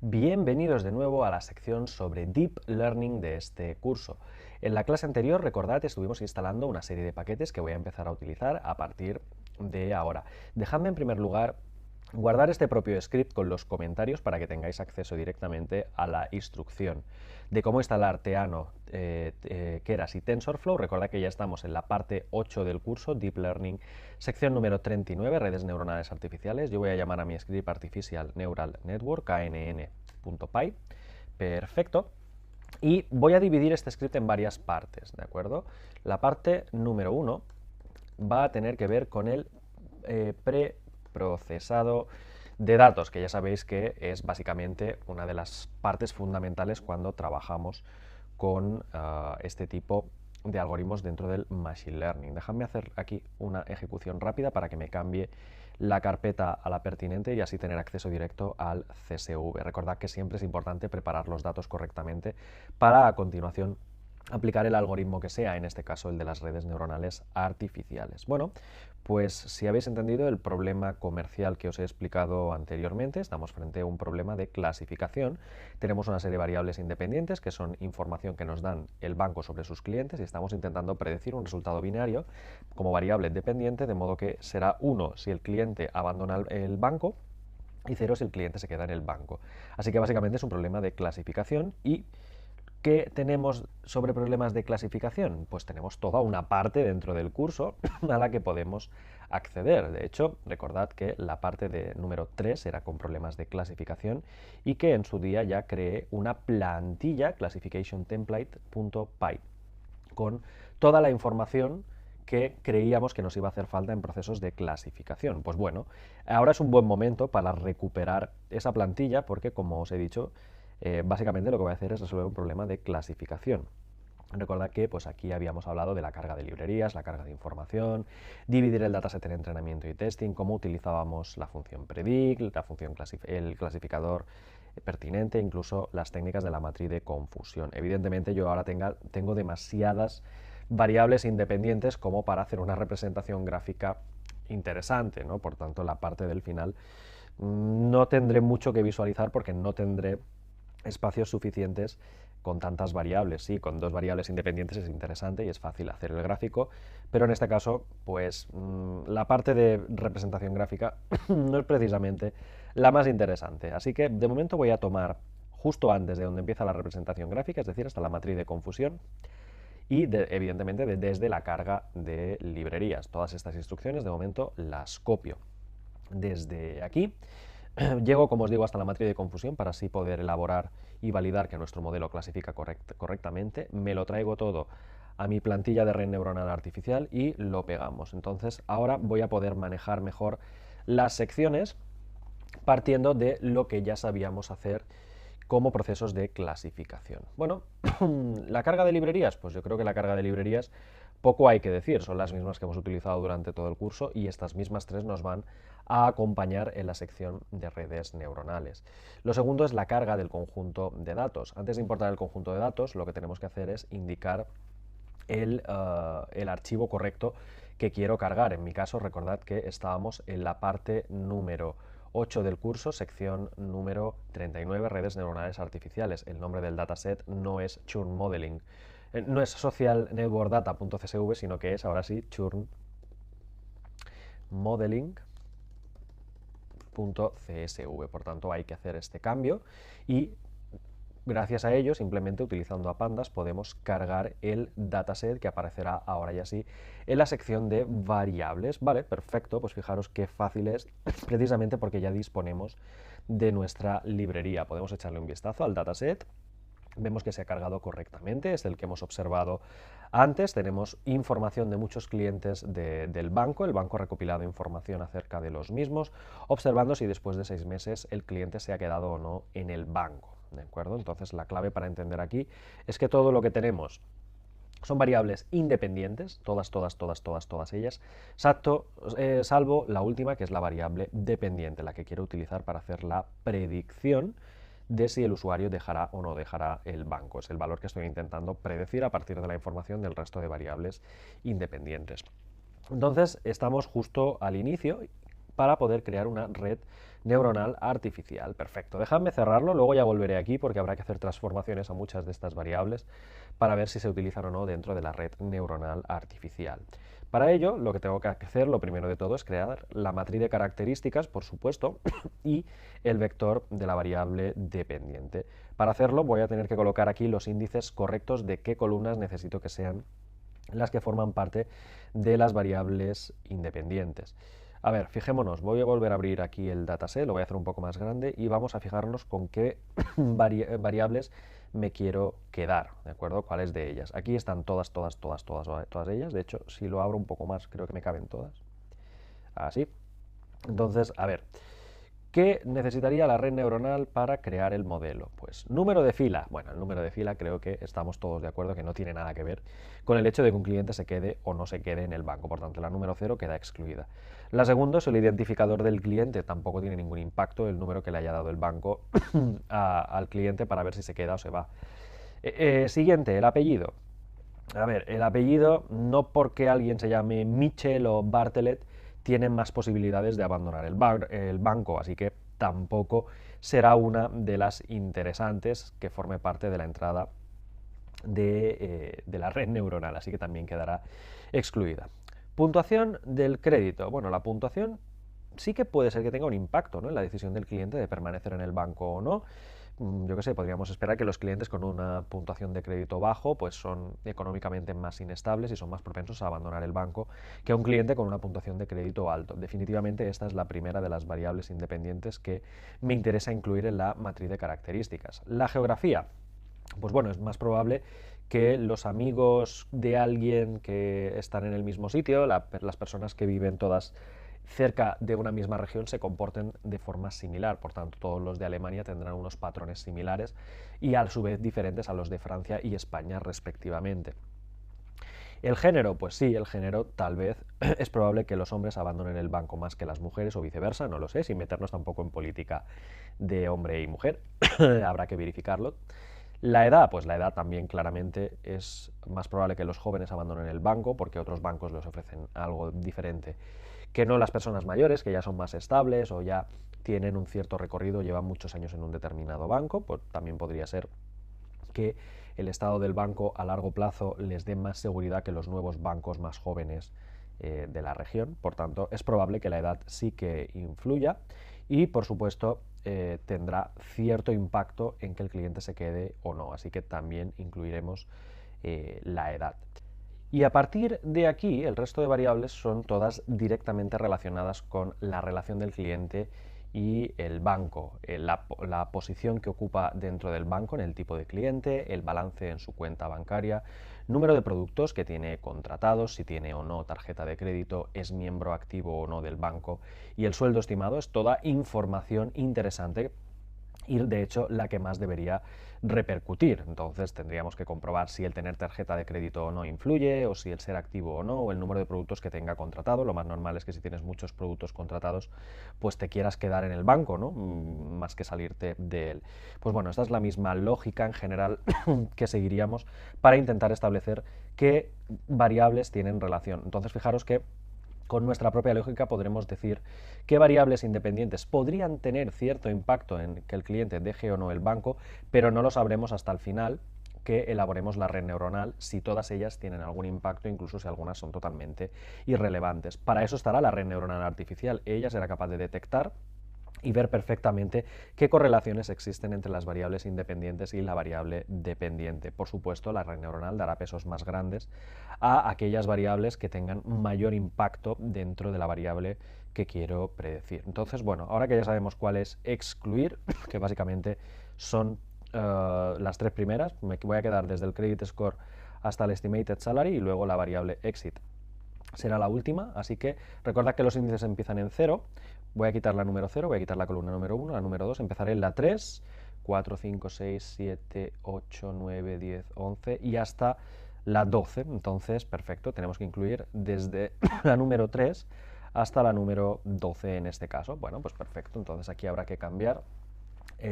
Bienvenidos de nuevo a la sección sobre Deep Learning de este curso. En la clase anterior, recordad, estuvimos instalando una serie de paquetes que voy a empezar a utilizar a partir de ahora. Dejadme en primer lugar guardar este propio script con los comentarios para que tengáis acceso directamente a la instrucción de cómo instalar Theano, Keras y TensorFlow. Recordad que ya estamos en la parte 8 del curso, Deep Learning, sección número 39, redes neuronales artificiales. Yo voy a llamar a mi script Artificial Neural Network, knn.py. Perfecto. Y voy a dividir este script en varias partes, ¿de acuerdo? La parte número 1 va a tener que ver con el preprocesado de datos, que ya sabéis que es básicamente una de las partes fundamentales cuando trabajamos con este tipo de algoritmos dentro del Machine Learning. Déjame hacer aquí una ejecución rápida para que me cambie la carpeta a la pertinente y así tener acceso directo al CSV. Recordad que siempre es importante preparar los datos correctamente para a continuación aplicar el algoritmo que sea, en este caso el de las redes neuronales artificiales. Bueno, pues si habéis entendido el problema comercial que os he explicado anteriormente, estamos frente a un problema de clasificación. Tenemos una serie de variables independientes que son información que nos dan el banco sobre sus clientes y estamos intentando predecir un resultado binario como variable dependiente, de modo que será 1 si el cliente abandona el banco y 0 si el cliente se queda en el banco. Así que básicamente es un problema de clasificación. ¿Y qué tenemos sobre problemas de clasificación? Pues tenemos toda una parte dentro del curso a la que podemos acceder. De hecho, recordad que la parte de número 3 era con problemas de clasificación y que en su día ya creé una plantilla classificationtemplate.py con toda la información que creíamos que nos iba a hacer falta en procesos de clasificación. Pues bueno, ahora es un buen momento para recuperar esa plantilla porque, como os he dicho, básicamente lo que voy a hacer es resolver un problema de clasificación. Recordad que pues aquí habíamos hablado de la carga de librerías, la carga de información, dividir el dataset en entrenamiento y testing, cómo utilizábamos la función predict, el clasificador pertinente, incluso las técnicas de la matriz de confusión. Evidentemente yo ahora tengo demasiadas variables independientes como para hacer una representación gráfica interesante, ¿no? Por tanto, la parte del final no tendré mucho que visualizar porque no tendré espacios suficientes con tantas variables. Sí, con dos variables independientes es interesante y es fácil hacer el gráfico, pero en este caso, pues la parte de representación gráfica no es precisamente la más interesante. Así que de momento voy a tomar justo antes de donde empieza la representación gráfica, es decir, hasta la matriz de confusión, y evidentemente desde la carga de librerías. Todas estas instrucciones de momento las copio desde aquí. Llego, como os digo, hasta la matriz de confusión para así poder elaborar y validar que nuestro modelo clasifica correctamente. Me lo traigo todo a mi plantilla de red neuronal artificial y lo pegamos. Entonces ahora voy a poder manejar mejor las secciones partiendo de lo que ya sabíamos hacer como procesos de clasificación. Bueno, la carga de librerías, pues yo creo que la carga de librerías poco hay que decir, son las mismas que hemos utilizado durante todo el curso y estas mismas tres nos van a acompañar en la sección de redes neuronales. Lo segundo es la carga del conjunto de datos. Antes de importar el conjunto de datos, lo que tenemos que hacer es indicar el archivo correcto que quiero cargar. En mi caso, recordad que estábamos en la parte número 8 del curso, sección número 39, redes neuronales artificiales. El nombre del dataset no es Churn Modeling, no es Social Network Data.csv, sino que es ahora sí Churn Modeling.csv. Por tanto, hay que hacer este cambio y gracias a ello, simplemente utilizando a pandas, podemos cargar el dataset que aparecerá ahora y así en la sección de variables. Vale, perfecto, pues fijaros qué fácil es, precisamente porque ya disponemos de nuestra librería. Podemos echarle un vistazo al dataset. Vemos que se ha cargado correctamente, es el que hemos observado antes. Tenemos información de muchos clientes del banco, el banco ha recopilado información acerca de los mismos, observando si después de 6 meses el cliente se ha quedado o no en el banco. ¿De acuerdo? Entonces la clave para entender aquí es que todo lo que tenemos son variables independientes, todas ellas, salvo la última, que es la variable dependiente, la que quiero utilizar para hacer la predicción de si el usuario dejará o no dejará el banco. Es el valor que estoy intentando predecir a partir de la información del resto de variables independientes. Entonces, estamos justo al inicio para poder crear una red neuronal artificial. Perfecto, dejadme cerrarlo, luego ya volveré aquí porque habrá que hacer transformaciones a muchas de estas variables para ver si se utilizan o no dentro de la red neuronal artificial. Para ello, lo que tengo que hacer, lo primero de todo, es crear la matriz de características, por supuesto, y el vector de la variable dependiente. Para hacerlo voy a tener que colocar aquí los índices correctos de qué columnas necesito que sean las que forman parte de las variables independientes. A ver, fijémonos, voy a volver a abrir aquí el dataset, lo voy a hacer un poco más grande y vamos a fijarnos con qué variables me quiero quedar, ¿de acuerdo? ¿Cuáles de ellas? Aquí están todas ellas, de hecho, si lo abro un poco más, creo que me caben todas. Así. Entonces, a ver, ¿qué necesitaría la red neuronal para crear el modelo? Pues número de fila. Bueno, el número de fila creo que estamos todos de acuerdo que no tiene nada que ver con el hecho de que un cliente se quede o no se quede en el banco. Por tanto, la número 0 queda excluida. La segunda es el identificador del cliente. Tampoco tiene ningún impacto el número que le haya dado el banco al cliente para ver si se queda o se va. Siguiente, el apellido. A ver, el apellido, no porque alguien se llame Mitchell o Bartlett, tiene más posibilidades de abandonar el banco, así que tampoco será una de las interesantes que forme parte de la entrada de la red neuronal, así que también quedará excluida. Puntuación del crédito. Bueno, la puntuación sí que puede ser que tenga un impacto, ¿no?, en la decisión del cliente de permanecer en el banco o no. Yo qué sé, podríamos esperar que los clientes con una puntuación de crédito bajo pues son económicamente más inestables y son más propensos a abandonar el banco que un cliente con una puntuación de crédito alto. Definitivamente esta es la primera de las variables independientes que me interesa incluir en la matriz de características. La geografía. Pues bueno, es más probable que los amigos de alguien que están en el mismo sitio, las personas que viven todas cerca de una misma región, se comporten de forma similar. Por tanto, todos los de Alemania tendrán unos patrones similares y a su vez diferentes a los de Francia y España respectivamente. El género, pues sí, el género tal vez es probable que los hombres abandonen el banco más que las mujeres o viceversa, no lo sé, sin meternos tampoco en política de hombre y mujer, habrá que verificarlo. La edad, pues la edad también claramente es más probable que los jóvenes abandonen el banco porque otros bancos les ofrecen algo diferente que no las personas mayores, que ya son más estables o ya tienen un cierto recorrido, llevan muchos años en un determinado banco. Pues también podría ser que el estado del banco a largo plazo les dé más seguridad que los nuevos bancos más jóvenes de la región. Por tanto, es probable que la edad sí que influya y, por supuesto, tendrá cierto impacto en que el cliente se quede o no. Así que también incluiremos la edad. Y a partir de aquí, el resto de variables son todas directamente relacionadas con la relación del cliente y el banco, la posición que ocupa dentro del banco en el tipo de cliente, el balance en su cuenta bancaria, número de productos que tiene contratados, si tiene o no tarjeta de crédito, es miembro activo o no del banco, y el sueldo estimado. Es toda información interesante y de hecho la que más debería repercutir. Entonces tendríamos que comprobar si el tener tarjeta de crédito o no influye, o si el ser activo o no, o el número de productos que tenga contratado. Lo más normal es que si tienes muchos productos contratados, pues te quieras quedar en el banco, ¿no?, más que salirte de él. Pues bueno, esta es la misma lógica en general que seguiríamos para intentar establecer qué variables tienen relación. Entonces fijaros que con nuestra propia lógica podremos decir qué variables independientes podrían tener cierto impacto en que el cliente deje o no el banco, pero no lo sabremos hasta el final que elaboremos la red neuronal, si todas ellas tienen algún impacto, incluso si algunas son totalmente irrelevantes. Para eso estará la red neuronal artificial. Ella será capaz de detectar y ver perfectamente qué correlaciones existen entre las variables independientes y la variable dependiente. Por supuesto, la red neuronal dará pesos más grandes a aquellas variables que tengan mayor impacto dentro de la variable que quiero predecir. Entonces, bueno, ahora que ya sabemos cuál es excluir, que básicamente son las tres primeras, me voy a quedar desde el credit score hasta el estimated salary y luego la variable exit será la última, así que recordad que los índices empiezan en 0, voy a quitar la número 0, voy a quitar la columna número 1, la número 2, empezaré en la 3, 4, 5, 6, 7, 8, 9, 10, 11 y hasta la 12, entonces perfecto, tenemos que incluir desde la número 3 hasta la número 12 en este caso. Bueno, pues perfecto, entonces aquí habrá que cambiar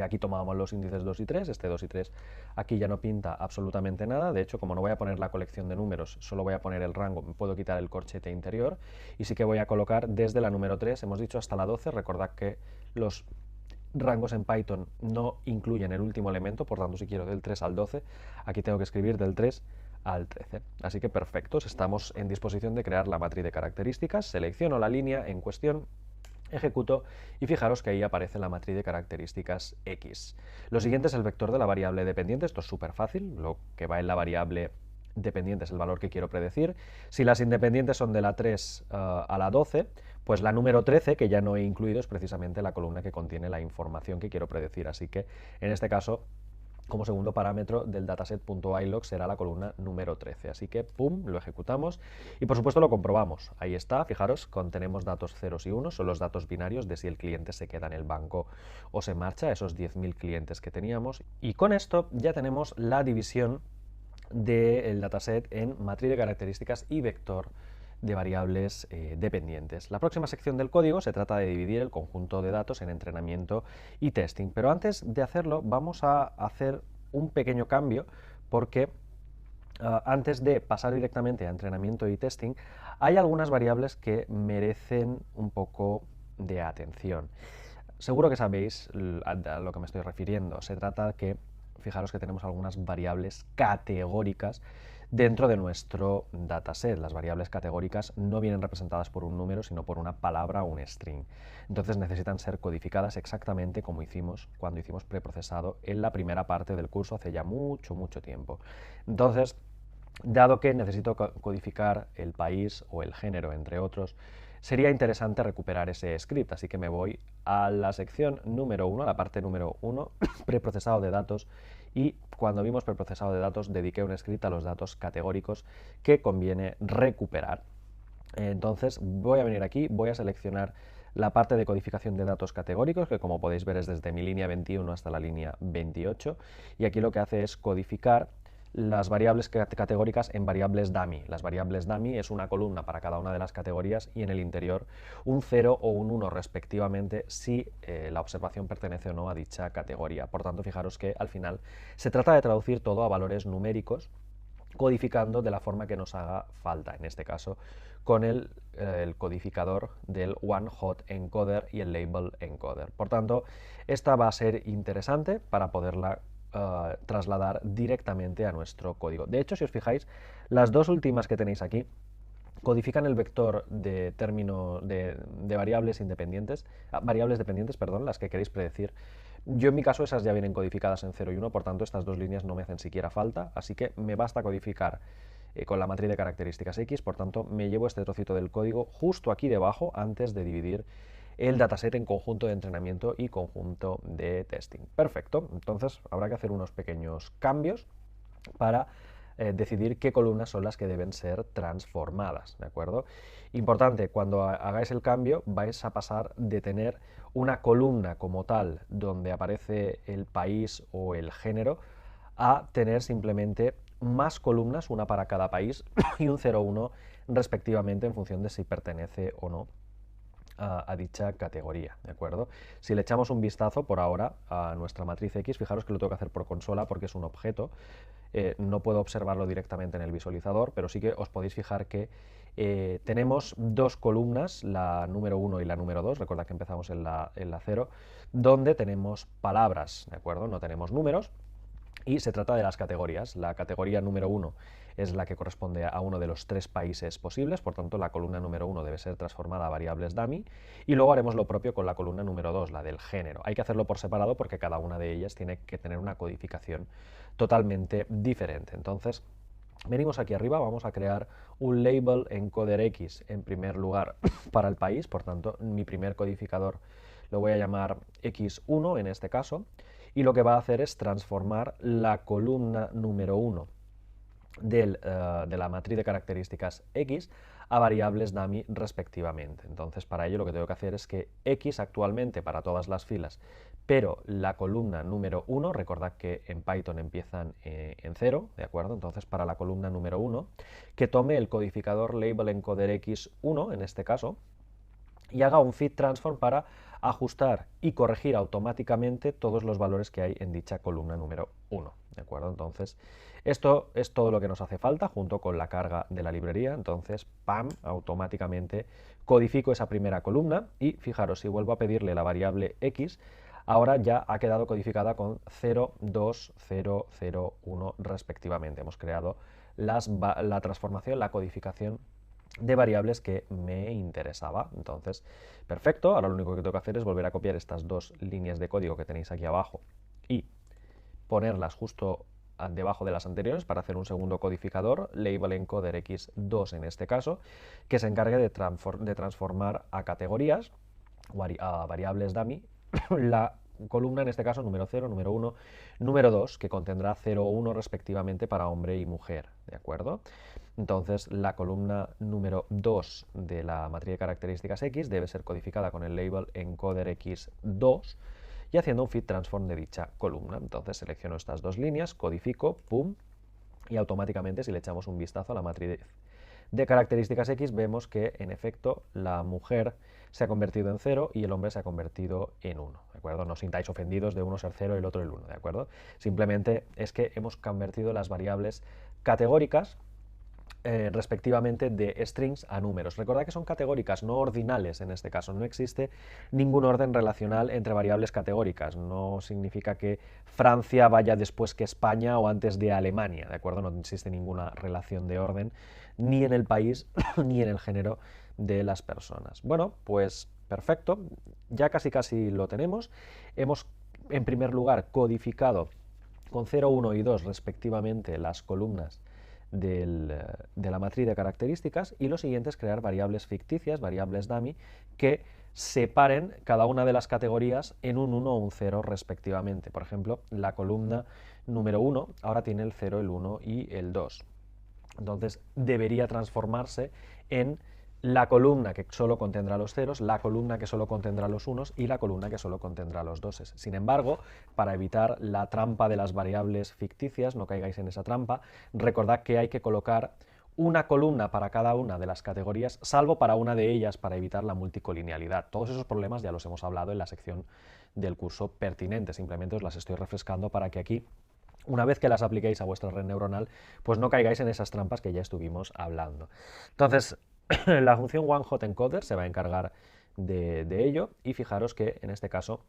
Aquí tomábamos los índices 2 y 3, este 2 y 3 aquí ya no pinta absolutamente nada, de hecho como no voy a poner la colección de números, solo voy a poner el rango, me puedo quitar el corchete interior y sí que voy a colocar desde la número 3, hemos dicho hasta la 12, recordad que los rangos en Python no incluyen el último elemento, por tanto si quiero del 3 al 12, aquí tengo que escribir del 3 al 13. Así que perfectos, estamos en disposición de crear la matriz de características, selecciono la línea en cuestión, ejecuto y fijaros que ahí aparece la matriz de características X. Lo siguiente es el vector de la variable dependiente, esto es súper fácil, lo que va en la variable dependiente es el valor que quiero predecir. Si las independientes son de la 3 a la 12, pues la número 13, que ya no he incluido, es precisamente la columna que contiene la información que quiero predecir, así que en este caso como segundo parámetro del dataset.ilog será la columna número 13. Así que, pum, lo ejecutamos y por supuesto lo comprobamos. Ahí está, fijaros, contenemos datos ceros y unos, son los datos binarios de si el cliente se queda en el banco o se marcha, esos 10.000 clientes que teníamos. Y con esto ya tenemos la división del dataset en matriz de características y vector de variables dependientes. La próxima sección del código se trata de dividir el conjunto de datos en entrenamiento y testing, pero antes de hacerlo vamos a hacer un pequeño cambio porque antes de pasar directamente a entrenamiento y testing hay algunas variables que merecen un poco de atención. Seguro que sabéis a lo que me estoy refiriendo. Se trata de que, fijaros que tenemos algunas variables categóricas dentro de nuestro dataset. Las variables categóricas no vienen representadas por un número, sino por una palabra o un string. Entonces necesitan ser codificadas exactamente como hicimos cuando hicimos preprocesado en la primera parte del curso hace ya mucho, mucho tiempo. Entonces, dado que necesito codificar el país o el género, entre otros, sería interesante recuperar ese script, así que me voy a la sección número 1, a la parte número 1, preprocesado de datos, y cuando vimos preprocesado de datos dediqué un script a los datos categóricos que conviene recuperar. Entonces voy a venir aquí, voy a seleccionar la parte de codificación de datos categóricos, que como podéis ver es desde mi línea 21 hasta la línea 28, y aquí lo que hace es codificar las variables categóricas en variables dummy. Las variables dummy es una columna para cada una de las categorías y en el interior un 0 o un 1 respectivamente si la observación pertenece o no a dicha categoría. Por tanto, fijaros que al final se trata de traducir todo a valores numéricos, codificando de la forma que nos haga falta, en este caso con el codificador del One Hot Encoder y el Label Encoder. Por tanto, esta va a ser interesante para poderla trasladar directamente a nuestro código. De hecho, si os fijáis, las dos últimas que tenéis aquí codifican el vector de término de variables independientes, variables dependientes, perdón, las que queréis predecir. Yo en mi caso esas ya vienen codificadas en 0 y 1, por tanto estas dos líneas no me hacen siquiera falta, así que me basta codificar con la matriz de características X, por tanto me llevo este trocito del código justo aquí debajo antes de dividir el dataset en conjunto de entrenamiento y conjunto de testing. Perfecto, entonces habrá que hacer unos pequeños cambios para decidir qué columnas son las que deben ser transformadas, ¿de acuerdo? Importante, cuando hagáis el cambio vais a pasar de tener una columna como tal donde aparece el país o el género a tener simplemente más columnas, una para cada país y un 0,1 respectivamente en función de si pertenece o no a dicha categoría, ¿de acuerdo? Si le echamos un vistazo por ahora a nuestra matriz X, fijaros que lo tengo que hacer por consola porque es un objeto, no puedo observarlo directamente en el visualizador, pero sí que os podéis fijar que tenemos dos columnas, la número 1 y la número 2, recordad que empezamos en la 0, donde tenemos palabras, ¿de acuerdo? No tenemos números. Y se trata de las categorías. La categoría número 1 es la que corresponde a uno de los 3 países posibles, por tanto la columna número 1 debe ser transformada a variables dummy y luego haremos lo propio con la columna número 2, la del género. Hay que hacerlo por separado porque cada una de ellas tiene que tener una codificación totalmente diferente. Entonces, venimos aquí arriba, vamos a crear un label encoder X en primer lugar para el país, por tanto mi primer codificador lo voy a llamar X1 en este caso, y lo que va a hacer es transformar la columna número 1 de la matriz de características X a variables dummy respectivamente. Entonces, para ello lo que tengo que hacer es que X actualmente para todas las filas, pero la columna número 1, recordad que en Python empiezan en 0, ¿de acuerdo? Entonces, para la columna número 1, que tome el codificador label encoder X1, en este caso, y haga un feed transform para ajustar y corregir automáticamente todos los valores que hay en dicha columna número 1. ¿De acuerdo? Entonces, esto es todo lo que nos hace falta junto con la carga de la librería. Entonces, ¡pam!, automáticamente codifico esa primera columna y fijaros, si vuelvo a pedirle la variable x, ahora ya ha quedado codificada con 0, 2, 0, 0, 1 respectivamente. Hemos creado la transformación, la codificación de variables que me interesaba. Entonces, perfecto, ahora lo único que tengo que hacer es volver a copiar estas dos líneas de código que tenéis aquí abajo y ponerlas justo debajo de las anteriores para hacer un segundo codificador, label encoder x2 en este caso, que se encargue de transformar a categorías o a variables dummy la columna, en este caso, número 0, número 1, número 2, que contendrá 0 o 1 respectivamente para hombre y mujer, ¿de acuerdo? Entonces, la columna número 2 de la matriz de características X debe ser codificada con el label encoder x2 y haciendo un feed transform de dicha columna. Entonces, selecciono estas dos líneas, codifico, pum, y automáticamente, si le echamos un vistazo a la matriz de características X, vemos que, en efecto, la mujer se ha convertido en 0 y el hombre se ha convertido en 1, ¿de acuerdo? No os sintáis ofendidos de uno ser 0 y el otro el 1, ¿de acuerdo? Simplemente es que hemos convertido las variables categóricas respectivamente de strings a números. Recordad que son categóricas, no ordinales en este caso. No existe ningún orden relacional entre variables categóricas. No significa que Francia vaya después que España o antes de Alemania, ¿de acuerdo? No existe ninguna relación de orden ni en el país ni en el género de las personas. Bueno, pues perfecto, ya casi lo tenemos. Hemos, en primer lugar, codificado con 0, 1 y 2 respectivamente las columnas de la matriz de características, y lo siguiente es crear variables ficticias, variables dummy, que separen cada una de las categorías en un 1 o un 0 respectivamente. Por ejemplo, la columna número 1 ahora tiene el 0, el 1 y el 2. Entonces debería transformarse en la columna que solo contendrá los ceros, la columna que solo contendrá los unos y la columna que solo contendrá los doses. Sin embargo, para evitar la trampa de las variables ficticias, no caigáis en esa trampa, recordad que hay que colocar una columna para cada una de las categorías, salvo para una de ellas, para evitar la multicolinealidad. Todos esos problemas ya los hemos hablado en la sección del curso pertinente, simplemente os las estoy refrescando para que aquí, una vez que las apliquéis a vuestra red neuronal, pues no caigáis en esas trampas que ya estuvimos hablando. Entonces, la función OneHotEncoder se va a encargar de ello, y fijaros que en este caso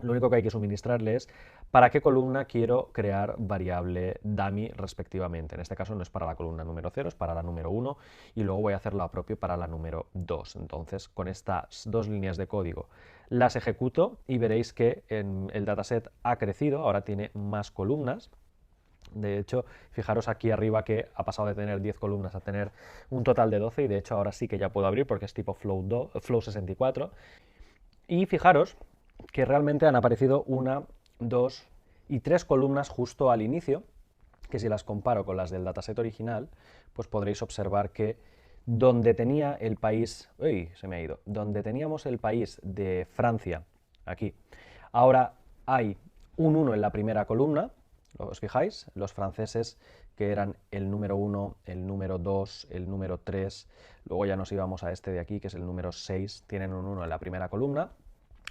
lo único que hay que suministrarle es para qué columna quiero crear variable dummy respectivamente. En este caso no es para la columna número 0, es para la número 1, y luego voy a hacer lo propio para la número 2. Entonces, con estas dos líneas de código las ejecuto y veréis que el dataset ha crecido, ahora tiene más columnas. De hecho, fijaros aquí arriba que ha pasado de tener 10 columnas a tener un total de 12, y de hecho ahora sí que ya puedo abrir porque es tipo Flow 64. Y fijaros que realmente han aparecido una, dos y tres columnas justo al inicio, que si las comparo con las del dataset original, pues podréis observar que donde tenía el país, uy, se me ha ido, donde teníamos el país de Francia, aquí, ahora hay un 1 en la primera columna. ¿Os fijáis? Los franceses, que eran el número 1, el número 2, el número 3, luego ya nos íbamos a este de aquí, que es el número 6, tienen un 1 en la primera columna.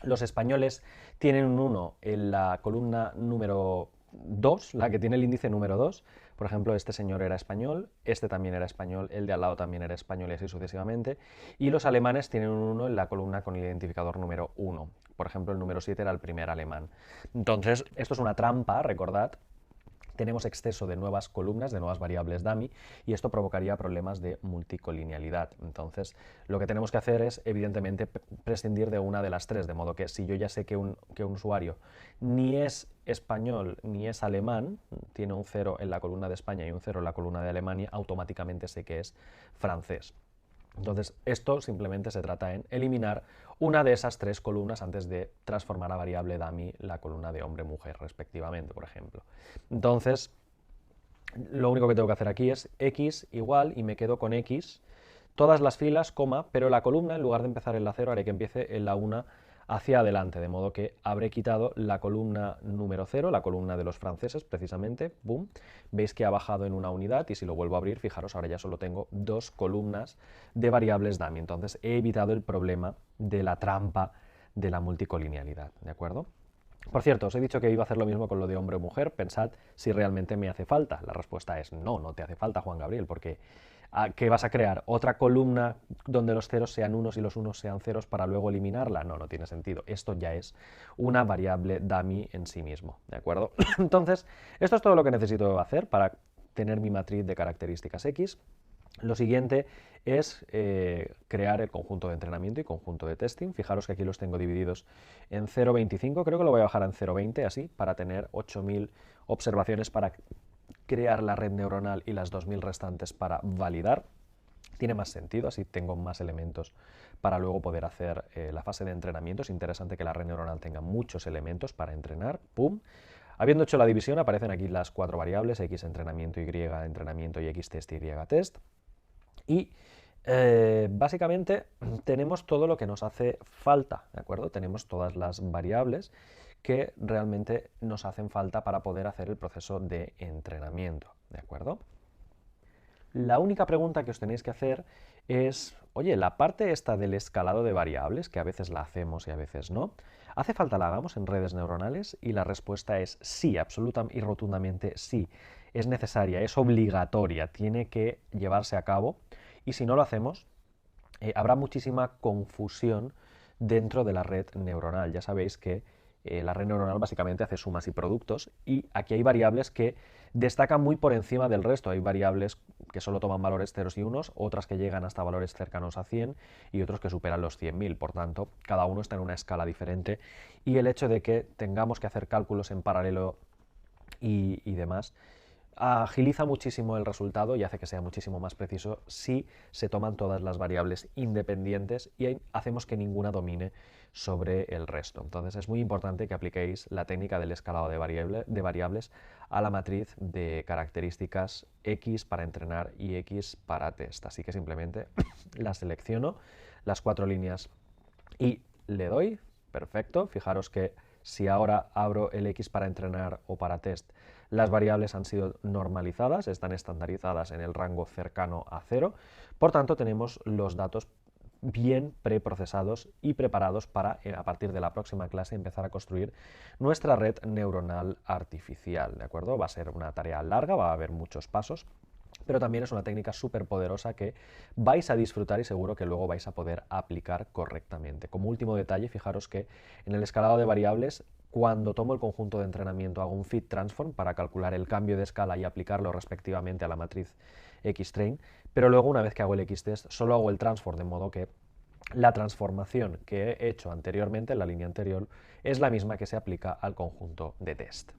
Los españoles tienen un 1 en la columna número 2, la que tiene el índice número 2. Por ejemplo, este señor era español, este también era español, el de al lado también era español, y así sucesivamente. Y los alemanes tienen un 1 en la columna con el identificador número 1. Por ejemplo, el número 7 era el primer alemán. Entonces, esto es una trampa, recordad. Tenemos exceso de nuevas columnas, de nuevas variables dummy, y esto provocaría problemas de multicolinealidad. Entonces, lo que tenemos que hacer es, evidentemente, prescindir de una de las tres, de modo que si yo ya sé que un usuario ni es español ni es alemán, tiene un 0 en la columna de España y un 0 en la columna de Alemania, automáticamente sé que es francés. Entonces, esto simplemente se trata en eliminar una de esas tres columnas antes de transformar a variable dummy la columna de hombre-mujer, respectivamente, por ejemplo. Entonces, lo único que tengo que hacer aquí es x igual, y me quedo con x, todas las filas, coma, pero la columna, en lugar de empezar en la 0, haré que empiece en la 1 hacia adelante, de modo que habré quitado la columna número 0, la columna de los franceses, precisamente, boom, veis que ha bajado en una unidad y si lo vuelvo a abrir, fijaros, ahora ya solo tengo 2 columnas de variables dummy, entonces he evitado el problema de la trampa de la multicolinealidad, ¿de acuerdo? Por cierto, os he dicho que iba a hacer lo mismo con lo de hombre o mujer, pensad si realmente me hace falta. La respuesta es no, no te hace falta, Juan Gabriel, porque ¿qué vas a crear? ¿Otra columna donde los ceros sean unos y los unos sean ceros para luego eliminarla? No, no tiene sentido. Esto ya es una variable dummy en sí mismo, ¿de acuerdo? Entonces, esto es todo lo que necesito hacer para tener mi matriz de características X. Lo siguiente es crear el conjunto de entrenamiento y conjunto de testing. Fijaros que aquí los tengo divididos en 0,25, creo que lo voy a bajar en 0,20 así, para tener 8.000 observaciones para crear la red neuronal y las 2.000 restantes para validar. Tiene más sentido, así tengo más elementos para luego poder hacer la fase de entrenamiento. Es interesante que la red neuronal tenga muchos elementos para entrenar. ¡Pum! Habiendo hecho la división, aparecen aquí las 4 variables, x entrenamiento, y entrenamiento y x test y test. Y básicamente tenemos todo lo que nos hace falta, ¿de acuerdo? Tenemos todas las variables que realmente nos hacen falta para poder hacer el proceso de entrenamiento, ¿de acuerdo? La única pregunta que os tenéis que hacer es, oye, la parte esta del escalado de variables, que a veces la hacemos y a veces no, ¿hace falta la hagamos en redes neuronales? Y la respuesta es sí, absoluta y rotundamente sí. Es necesaria, es obligatoria, tiene que llevarse a cabo y si no lo hacemos, habrá muchísima confusión dentro de la red neuronal. Ya sabéis que la red neuronal básicamente hace sumas y productos y aquí hay variables que destacan muy por encima del resto. Hay variables que solo toman valores ceros y unos, otras que llegan hasta valores cercanos a 100 y otros que superan los 100.000. Por tanto, cada uno está en una escala diferente y el hecho de que tengamos que hacer cálculos en paralelo y demás agiliza muchísimo el resultado y hace que sea muchísimo más preciso si se toman todas las variables independientes y hacemos que ninguna domine sobre el resto. Entonces es muy importante que apliquéis la técnica del escalado de variables a la matriz de características X para entrenar y X para test. Así que simplemente la selecciono, las 4 líneas y le doy, perfecto, fijaros que si ahora abro el X para entrenar o para test, las variables han sido normalizadas, están estandarizadas en el rango cercano a 0, por tanto tenemos los datos bien preprocesados y preparados para, a partir de la próxima clase, empezar a construir nuestra red neuronal artificial, ¿de acuerdo? Va a ser una tarea larga, va a haber muchos pasos, pero también es una técnica súper poderosa que vais a disfrutar y seguro que luego vais a poder aplicar correctamente. Como último detalle, fijaros que en el escalado de variables, cuando tomo el conjunto de entrenamiento hago un fit transform para calcular el cambio de escala y aplicarlo respectivamente a la matriz X-train, pero luego una vez que hago el X-test solo hago el transform, de modo que la transformación que he hecho anteriormente en la línea anterior es la misma que se aplica al conjunto de test.